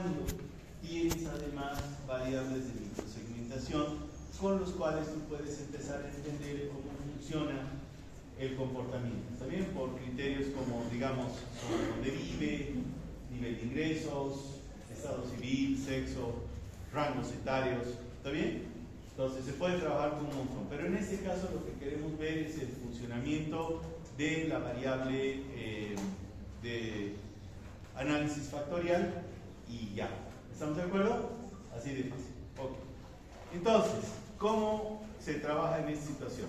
cuando tienes además variables de microsegmentación con los cuales tú puedes empezar a entender cómo funciona el comportamiento, ¿está bien? Por criterios como, digamos, zona donde vive, nivel de ingresos, estado civil, sexo, rangos etarios, ¿está bien? Entonces se puede trabajar con un montón, pero en este caso lo que queremos ver es el funcionamiento de la variable de análisis factorial y ya. ¿Estamos de acuerdo? Así de fácil. Ok. Entonces, ¿cómo se trabaja en esta situación?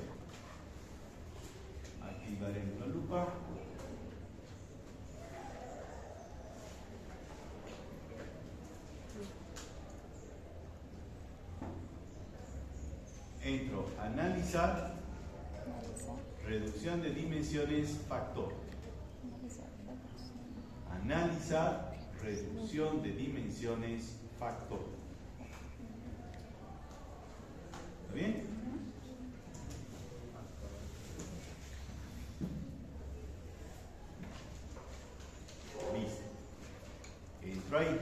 Activaremos la lupa. Entro a analizar, reducción de dimensiones, factor. Analizar, reducción de dimensiones, factor. ¿Está bien? Listo. Entro ahí.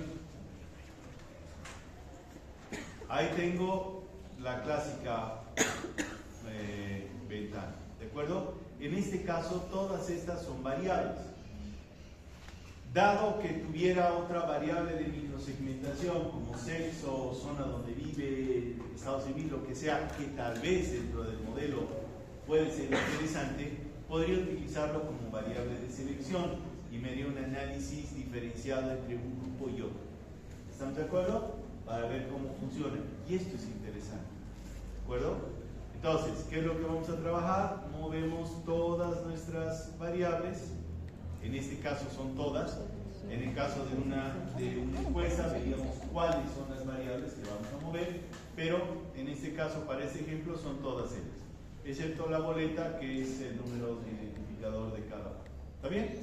Ahí tengo la clásica ventana. ¿De acuerdo? En este caso, todas estas son variables. Dado que tuviera otra variable de microsegmentación, como sexo, zona donde vive, estado civil, lo que sea, que tal vez dentro del modelo puede ser interesante, podría utilizarlo como variable de selección y me haría un análisis diferenciado entre un grupo y otro. ¿Estamos de acuerdo? Para ver cómo funciona. Y esto es interesante. ¿De acuerdo? Entonces, ¿qué es lo que vamos a trabajar? Movemos todas nuestras variables. En este caso son todas. En el caso de una encuesta veríamos cuáles son las variables que vamos a mover, pero en este caso, para este ejemplo, son todas ellas, excepto la boleta, que es el número de identificador de cada uno. ¿Está bien?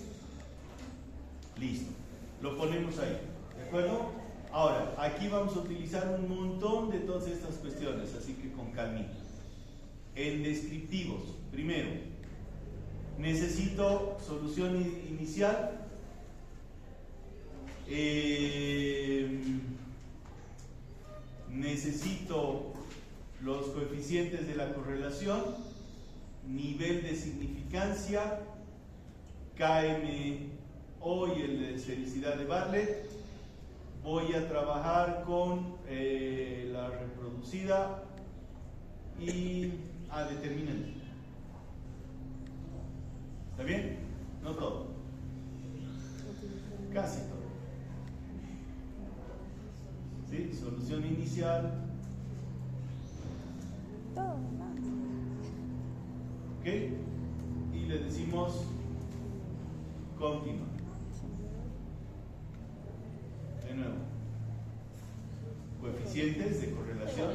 Listo. Lo ponemos ahí. ¿De acuerdo? Ahora, aquí vamos a utilizar un montón de todas estas cuestiones, así que con calmita. En descriptivos, primero, necesito solución inicial. Necesito los coeficientes de la correlación, nivel de significancia, KMO y el de esfericidad de Bartlett. Voy a trabajar con la reproducida y determinante. ¿Está bien? No todo. Casi todo. ¿Sí? Solución inicial. Todo más. ¿Ok? Y le decimos continua. De nuevo. Coeficientes de correlación.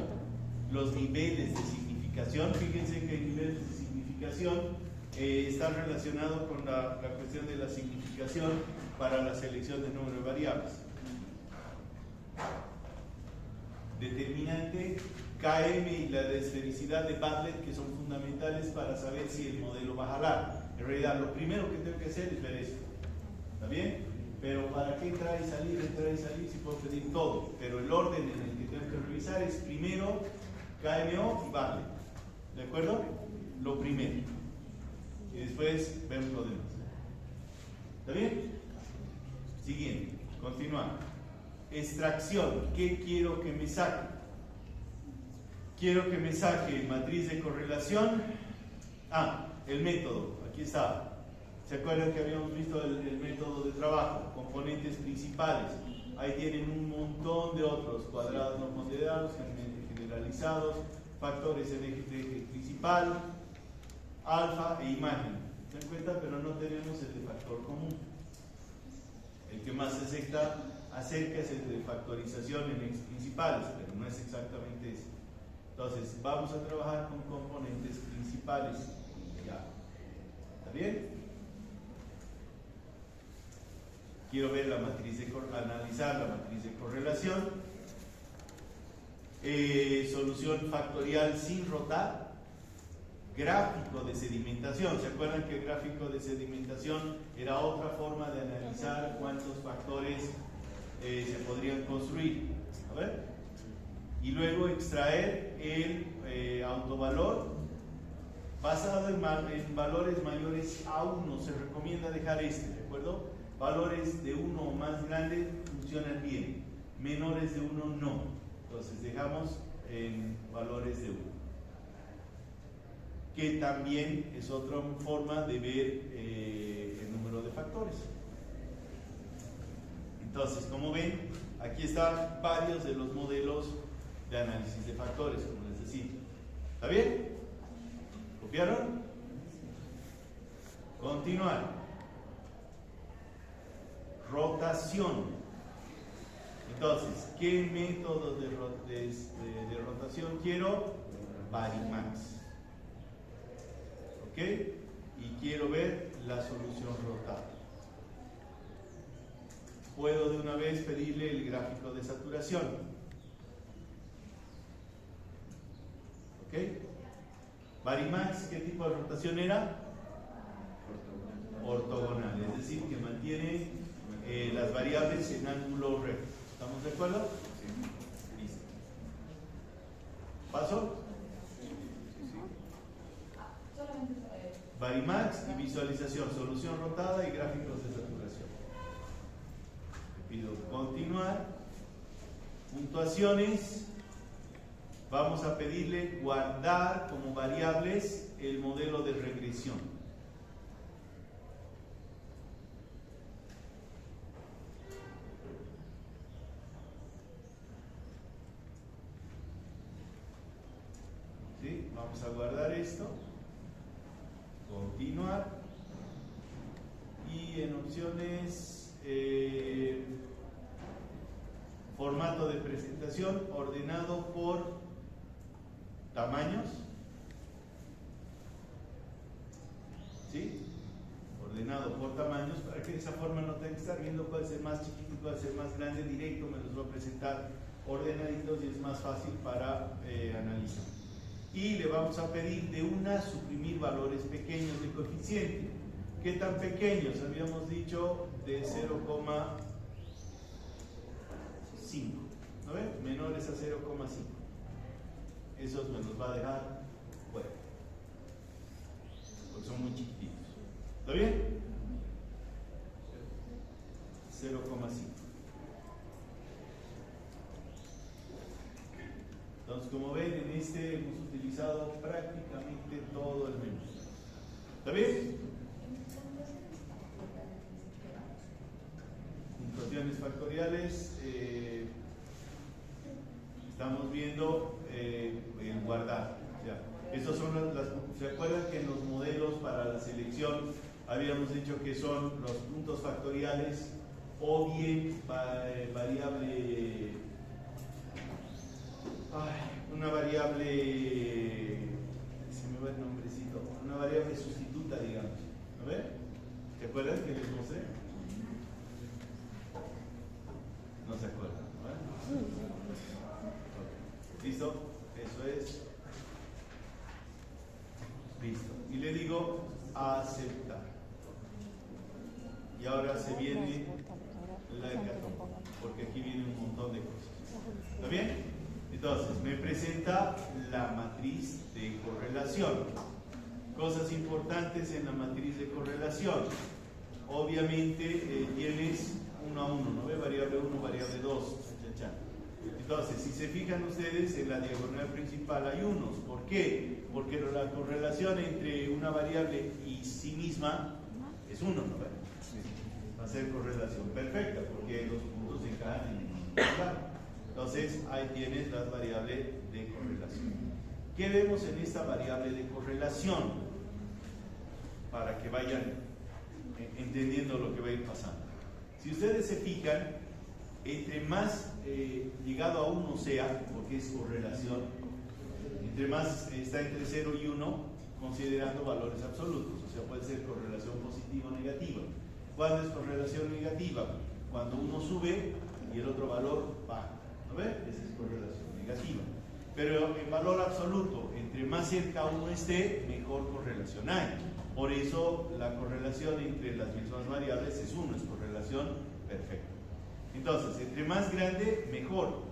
Los niveles de significación. Fíjense que el nivel de significación está relacionado con la cuestión de la significación para la selección del número de variables. Determinante, KM y la esfericidad de Bartlett, que son fundamentales para saber si el modelo va a jalar. En realidad, lo primero que tengo que hacer es ver esto. ¿Está bien? Pero ¿para qué entrar y salir si puedo pedir todo? Pero el orden en el que tengo que revisar es primero KMO y Bartlett. ¿De acuerdo? Lo primero. Y después vemos lo demás. ¿Está bien? Siguiente. Continuamos. Extracción. ¿Qué quiero que me saque? Quiero que me saque matriz de correlación. El método. Aquí está. ¿Se acuerdan que habíamos visto el método de trabajo? Componentes principales. Ahí tienen un montón de otros. Cuadrados no ponderados, generalizados, factores en eje principal, alfa e imagen. ¿Se dan cuenta? Pero no tenemos el de factor común. El que más se acerca es el de factorización en ejes principales, pero no es exactamente eso. Entonces, vamos a trabajar con componentes principales. Ya. ¿Está bien? Quiero ver la matriz analizar la matriz de correlación. Solución factorial sin rotar. Gráfico de sedimentación. ¿Se acuerdan que el gráfico de sedimentación era otra forma de analizar cuántos factores se podrían construir. A ver. Y luego extraer el autovalor basado en valores mayores a 1. Se recomienda dejar este, ¿de acuerdo? Valores de 1 o más grandes funcionan bien, menores de 1 no. Entonces dejamos en valores de 1, que también es otra forma de ver el número de factores. Entonces, como ven, aquí están varios de los modelos de análisis de factores, como les decía. ¿Está bien? ¿Copiaron? Continuar. Rotación. Entonces, ¿qué método de rotación quiero? Varimax. ¿Ok? Y quiero ver la solución rotada. Puedo de una vez pedirle el gráfico de saturación. ¿Ok? Varimax, ¿qué tipo de rotación era? Ortogonal, es decir, que mantiene las variables en ángulo recto. ¿Estamos de acuerdo? Sí. Listo. ¿Paso? Varimax y visualización, solución rotada y gráficos de saturación. Le pido continuar. Puntuaciones. Vamos a pedirle guardar como variables el modelo de regresión. ¿Sí? Vamos a guardar esto. Continuar. Y en opciones formato de presentación ordenado por tamaños, ¿sí? Ordenado por tamaños, para que de esa forma no tenga que estar viendo cuál es el más chiquito y cuál es el más grande directo. Me los voy a presentar ordenaditos y es más fácil para analizar. Y le vamos a pedir de una suprimir valores pequeños de coeficiente. ¿Qué tan pequeños? Habíamos dicho de 0,5, ¿no ven? Menores a 0,5. Esos me los va a dejar fuera, porque son muy chiquititos. ¿Está bien? 0,5. Entonces, como ven, en este hemos utilizado prácticamente todo el menú. ¿Está bien? Puntuaciones factoriales. Estamos viendo el guardar. Ya. Estos son ¿se acuerdan que en los modelos para la selección habíamos dicho que son los puntos factoriales o bien variable, una variable, se me va el nombrecito, una variable sustituta, digamos. ¿A ver? ¿Se acuerdan que les mostré? No se acuerdan, ¿no? ¿Listo? Eso es. Listo. Y le digo aceptar. Y ahora se viene la hecatombe, porque aquí viene un montón de cosas. ¿Está bien? Entonces, me presenta la matriz de correlación. Cosas importantes en la matriz de correlación. Obviamente tienes 1 a 1, ¿no ve? Variable 1, variable 2. Entonces, si se fijan ustedes, en la diagonal principal hay unos. ¿Por qué? Porque la correlación entre una variable y sí misma es 1, ¿no ve? Va a ser correlación perfecta, porque los puntos se encajan en el mismo lugar. Entonces, ahí tienes las variables de correlación. ¿Qué vemos en esta variable de correlación? Para que vayan entendiendo lo que va a ir pasando. Si ustedes se fijan, entre más llegado a 1 sea, porque es correlación, entre más está entre 0 y 1, considerando valores absolutos, o sea, puede ser correlación positiva o negativa. ¿Cuándo es correlación negativa? Cuando uno sube y el otro valor baja. ¿No ve? Esa es correlación negativa. Pero en valor absoluto, entre más cerca uno esté, mejor correlación hay. Por eso la correlación entre las mismas variables es 1, es correlación perfecta. Entonces, entre más grande, mejor.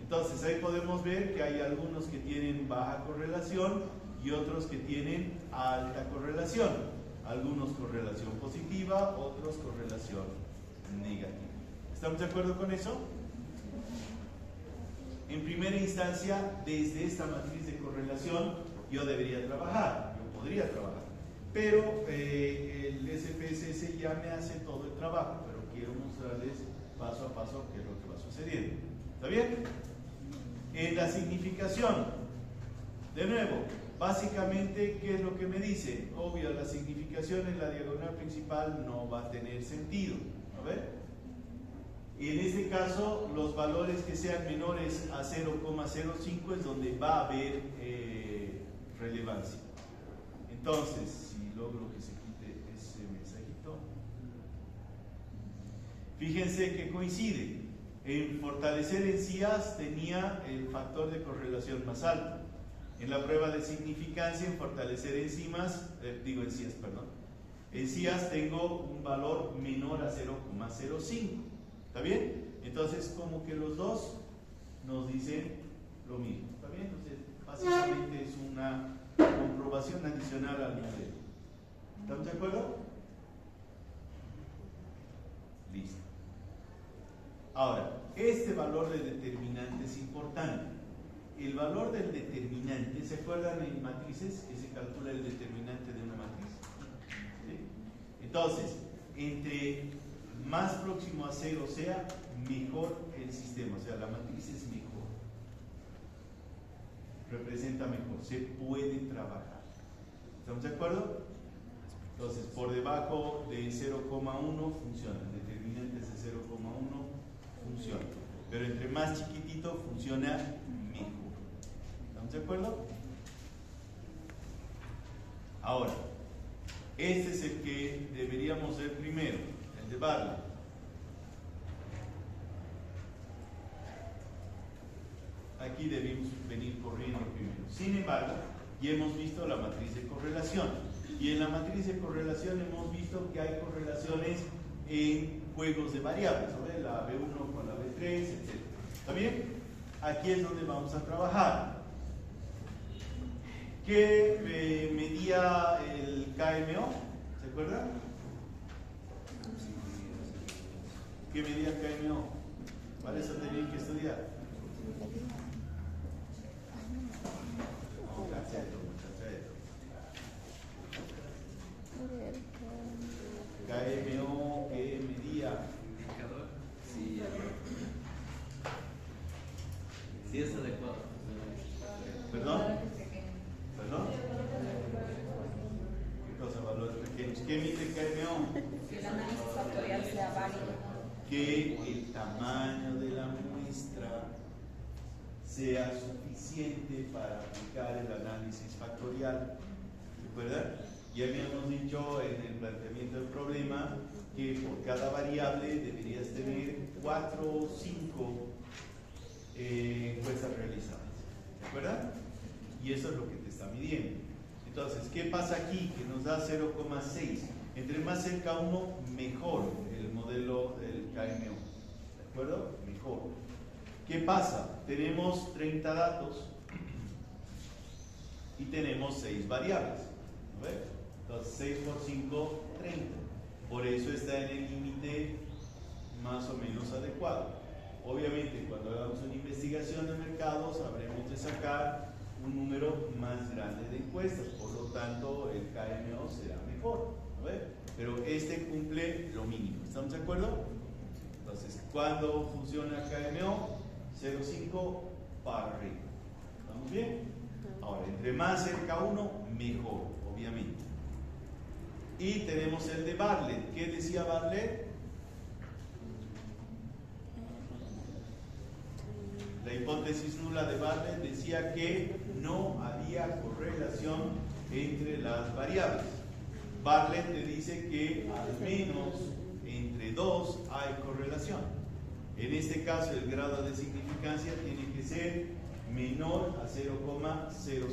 Entonces, ahí podemos ver que hay algunos que tienen baja correlación y otros que tienen alta correlación. Algunos correlación positiva, otros correlación negativa. ¿Estamos de acuerdo con eso? En primera instancia, desde esta matriz de correlación, yo debería trabajar, yo podría trabajar. Pero el SPSS ya me hace todo el trabajo, pero quiero mostrarles paso a paso qué es lo que va sucediendo. ¿Está bien? En la significación, de nuevo, básicamente, ¿qué es lo que me dice? Obvio, la significación en la diagonal principal no va a tener sentido. ¿A ver? En este caso, los valores que sean menores a 0,05 es donde va a haber relevancia. Entonces, si logro que se quite ese mensajito, fíjense que coincide. En fortalecer encías tenía el factor de correlación más alto. En la prueba de significancia, en fortalecer encías tengo un valor menor a 0,05. ¿Está bien? Entonces, como que los dos nos dicen lo mismo. ¿Está bien? Entonces, básicamente es una comprobación adicional al modelo. ¿Estamos de acuerdo? Listo. Ahora, este valor del determinante es importante. El valor del determinante, ¿se acuerdan en matrices que se calcula el determinante de una matriz? ¿Sí? Entonces, entre más próximo a 0 sea, mejor el sistema, o sea, la matriz es mejor, representa mejor, se puede trabajar. ¿Estamos de acuerdo? Entonces, por debajo de 0,1 funciona, el determinante es de 0,1 funciona, pero entre más chiquitito funciona mejor. ¿Estamos de acuerdo? Ahora, este es el que deberíamos ver primero, el de Barlett. Aquí debemos venir corriendo primero. Sin embargo, ya hemos visto la matriz de correlación. Y en la matriz de correlación hemos visto que hay correlaciones en juegos de variables, ¿no? La B1 con la B3, etc. ¿Está bien? Aquí es donde vamos a trabajar. ¿Qué medía el KMO? ¿Se acuerdan? ¿Qué medía el KMO? Para eso tenían que estudiar. KMO, ¿qué medía? Indicador. Sí, sí es adecuado. ¿Perdón? ¿Perdón? ¿Qué cosa? Valores pequeños. ¿Qué mide el KMO? Que el análisis factorial sea válido. Que el tamaño de la muestra sea suficiente para aplicar el análisis factorial. ¿Recuerdan? Ya habíamos dicho en el planteamiento del problema que por cada variable deberías tener 4 o 5 encuestas realizadas. ¿De acuerdo? Y eso es lo que te está midiendo. Entonces, ¿qué pasa aquí? Que nos da 0,6. Entre más cerca uno, mejor el modelo del KMO. ¿De acuerdo? Mejor. ¿Qué pasa? Tenemos 30 datos y tenemos 6 variables. ¿No ves? Entonces, 6 por 5, 30. Por eso está en el límite más o menos adecuado. Obviamente, cuando hagamos una investigación de mercados, habremos de sacar un número más grande de encuestas. Por lo tanto, el KMO será mejor. ¿No ves? Pero este cumple lo mínimo. ¿Estamos de acuerdo? Entonces, ¿cuándo funciona KMO? 0,5 para arriba. ¿Estamos bien? Ahora, entre más cerca uno, mejor, obviamente. Y tenemos el de Barlett. ¿Qué decía Barlett? La hipótesis nula de Barlett decía que no había correlación entre las variables. Barlett te dice que al menos entre 2 hay correlación. En este caso, el grado de significancia tiene que ser menor a 0,05.